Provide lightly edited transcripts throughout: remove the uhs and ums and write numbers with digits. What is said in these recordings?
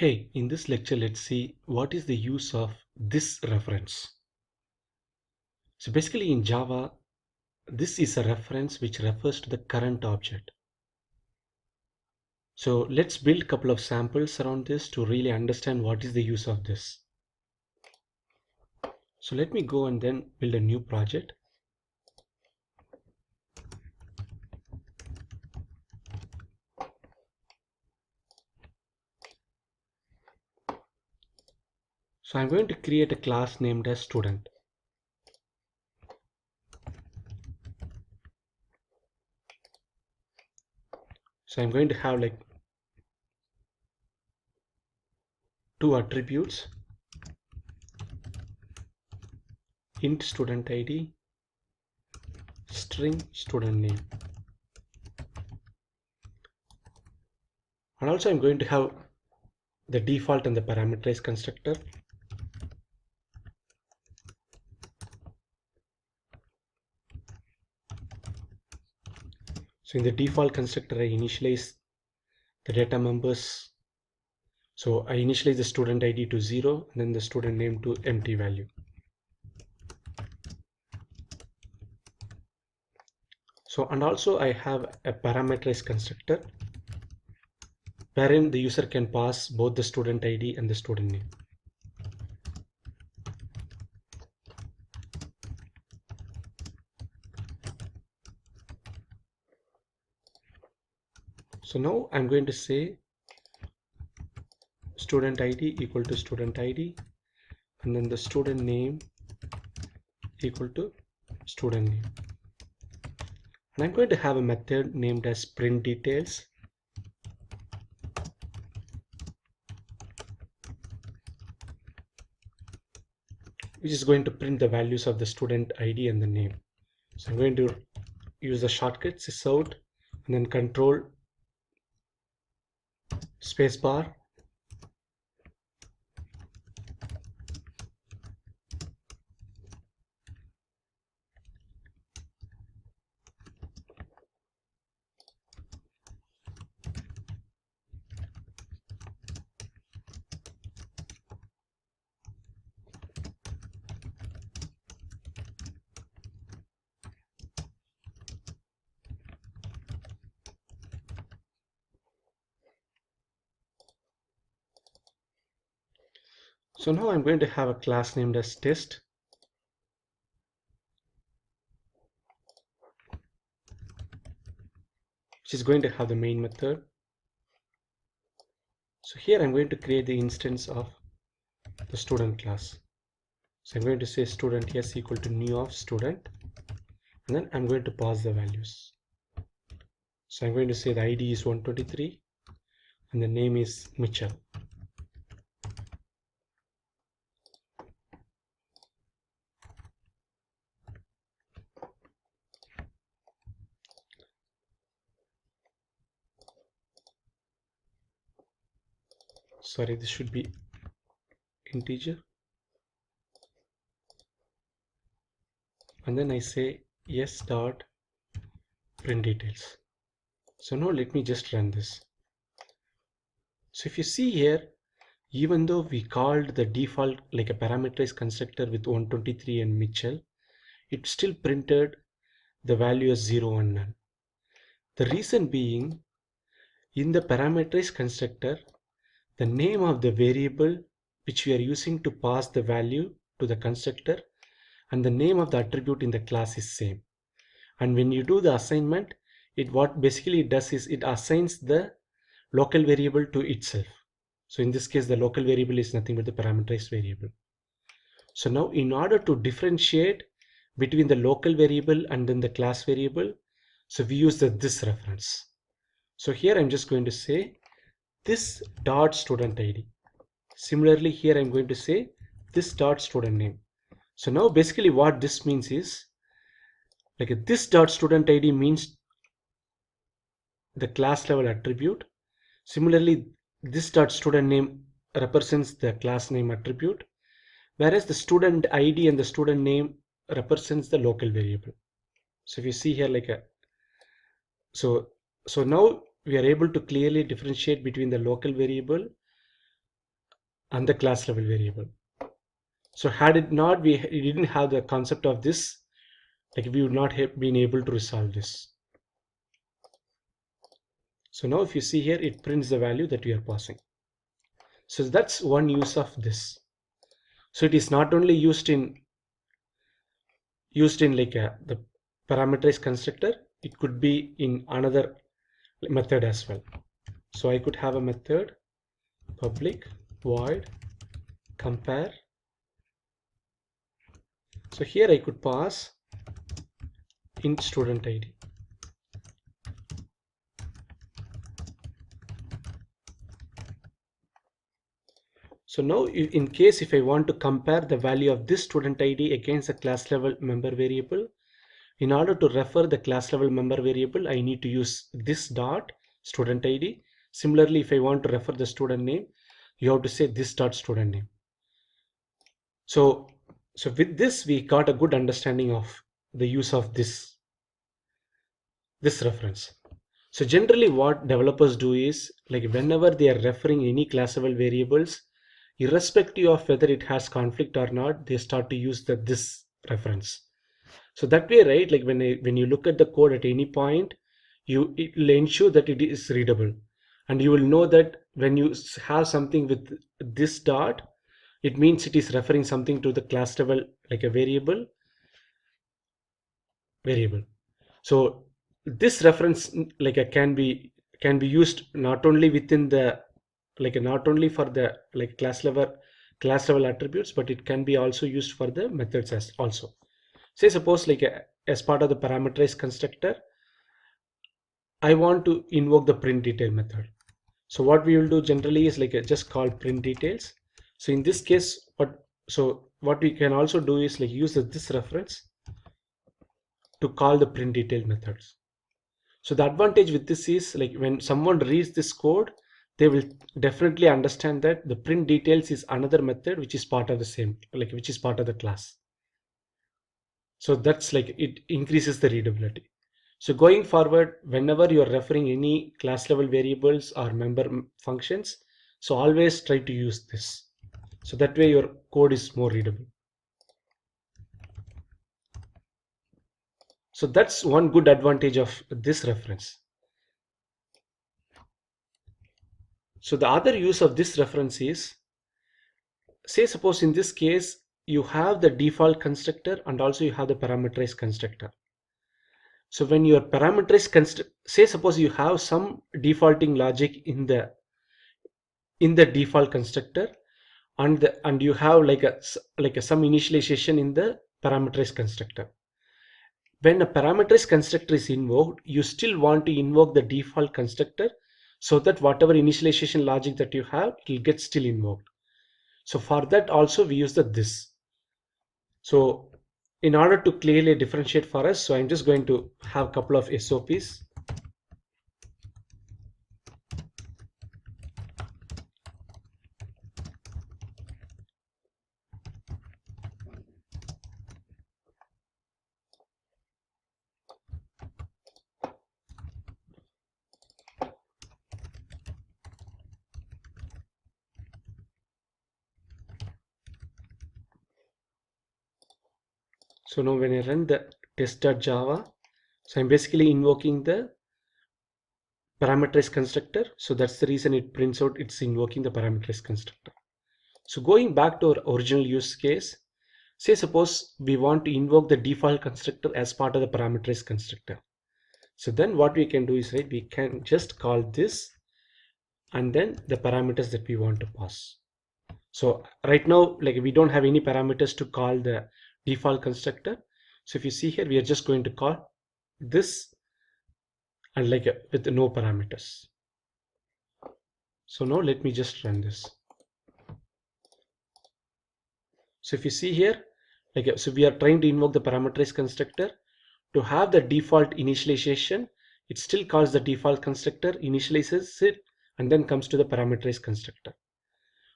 Hey, in this lecture, let's see what is the use of this reference. So basically in Java, this is a reference which refers to the current object. So let's build a couple of samples around this to really understand what is the use of this. So let me go and then build a new project. So I'm going to create a class named as student. So I'm going to have like two attributes, int student ID, string student name. And also I'm going to have the default and the parameterized constructor. So in the default constructor, I initialize the data members. So I initialize the student ID to 0 and then the student name to empty value. So and also I have a parameterized constructor wherein the user can pass both the student ID and the student name. So now I'm going to say student ID equal to student ID and then the student name equal to student name. And I'm going to have a method named as print details, which is going to print the values of the student ID and the name. So I'm going to use the shortcut sysout and then control spacebar. So now I'm going to have a class named as test. Which is going to have the main method. So here I'm going to create the instance of the student class. So I'm going to say student s equal to new of student and then I'm going to pass the values. So I'm going to say the ID is 123 and the name is Mitchell. Sorry, this should be integer. And then I say yes dot print details. So now let me just run this. So if you see here, even though we called the default like a parameterized constructor with 123 and Mitchell, it still printed the value as 0 and none. The reason being, in the parameterized constructor, the name of the variable which we are using to pass the value to the constructor and the name of the attribute in the class is same. And when you do the assignment, what basically it does is it assigns the local variable to itself. So in this case, the local variable is nothing but the parameterized variable. So now in order to differentiate between the local variable and then the class variable, so we use this reference. So here I'm just going to say this dot student ID. Similarly, here I'm going to say this dot student name. So now basically what this means is like this dot student ID means the class level attribute. Similarly, this dot student name represents the class name attribute, whereas the student ID and the student name represents the local variable. So if you see here like a so now we are able to clearly differentiate between the local variable and the class level variable. So had it not, we didn't have the concept of this, like we would not have been able to resolve this. So now if you see here, it prints the value that we are passing. So that's one use of this. So it is not only used in like the parameterized constructor, it could be in another method as well. So I could have a method public void compare. So here I could pass int student ID. So now in case if I want to compare the value of this student ID against the class level member variable, in order to refer the class level member variable, I need to use this dot student ID. Similarly, if I want to refer the student name, you have to say this dot student name. So with this, we got a good understanding of the use of this reference. So generally what developers do is, like whenever they are referring any class level variables, irrespective of whether it has conflict or not, they start to use this reference. So that way, right, like when you look at the code at any point, it will ensure that it is readable, and you will know that when you have something with this dot, it means it is referring something to the class level, like a variable. So this reference like can be used not only within the not only for the like class level attributes, but it can be also used for the methods as also. Say suppose like as part of the parameterized constructor, I want to invoke the print detail method. So what we will do generally is like just call print details. So in this case, what we can also do is like use this reference to call the print detail methods. So the advantage with this is like when someone reads this code, they will definitely understand that the print details is another method which is part of the same, which is part of the class. So that's like it increases the readability. So going forward, whenever you're referring any class level variables or member functions, so always try to use this. So that way your code is more readable. So that's one good advantage of this reference. So the other use of this reference is, say suppose in this case, you have the default constructor and also you have the parameterized constructor. So when your parameterized constructor, say suppose you have some defaulting logic in the default constructor, and you have some initialization in the parameterized constructor. When a parameterized constructor is invoked, you still want to invoke the default constructor so that whatever initialization logic that you have, it will get still invoked. So for that also we use this. So in order to clearly differentiate for us, so I'm just going to have a couple of SOPs. So now when I run the test.java, so I'm basically invoking the parameterized constructor. So that's the reason it prints out it's invoking the parameterized constructor. So going back to our original use case, say suppose we want to invoke the default constructor as part of the parameterized constructor. So then what we can do is, right, we can just call this and then the parameters that we want to pass. So right now, like we don't have any parameters to call the default constructor. So if you see here, we are just going to call this and with no parameters. So now let me just run this. So if you see here, so we are trying to invoke the parameterized constructor. To have the default initialization, it still calls the default constructor, initializes it, and then comes to the parameterized constructor.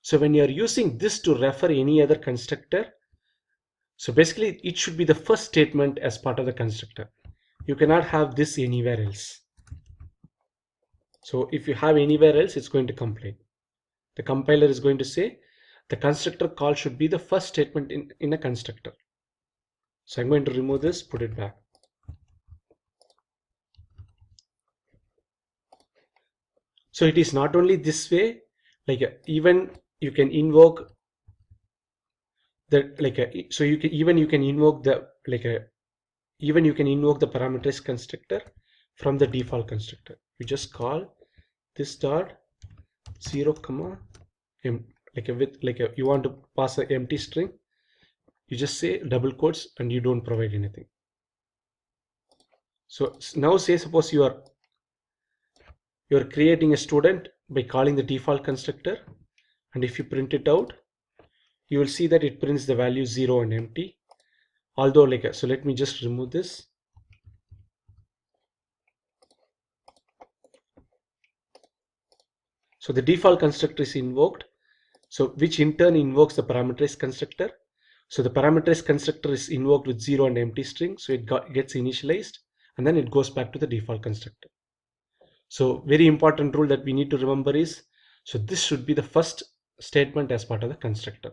So when you are using this to refer any other constructor, so basically it should be the first statement as part of the constructor. You cannot have this anywhere else. So if you have anywhere else, it's going to complain. The compiler is going to say the constructor call should be the first statement in a constructor. So I'm going to remove this, put it back. So it is not only this way, like even you can invoke that, like so you can invoke the even you can invoke the parameterized constructor from the default constructor. You just call this dot 0 comma m, you want to pass an empty string, you just say double quotes and you don't provide anything. So now say suppose you are creating a student by calling the default constructor, and if you print it out, you will see that it prints the value 0 and empty. Although so let me just remove this. So the default constructor is invoked, so which in turn invokes the parameterized constructor. So the parameterized constructor is invoked with 0 and empty string, so it gets initialized and then it goes back to the default constructor. So very important rule that we need to remember is, so this should be the first statement as part of the constructor.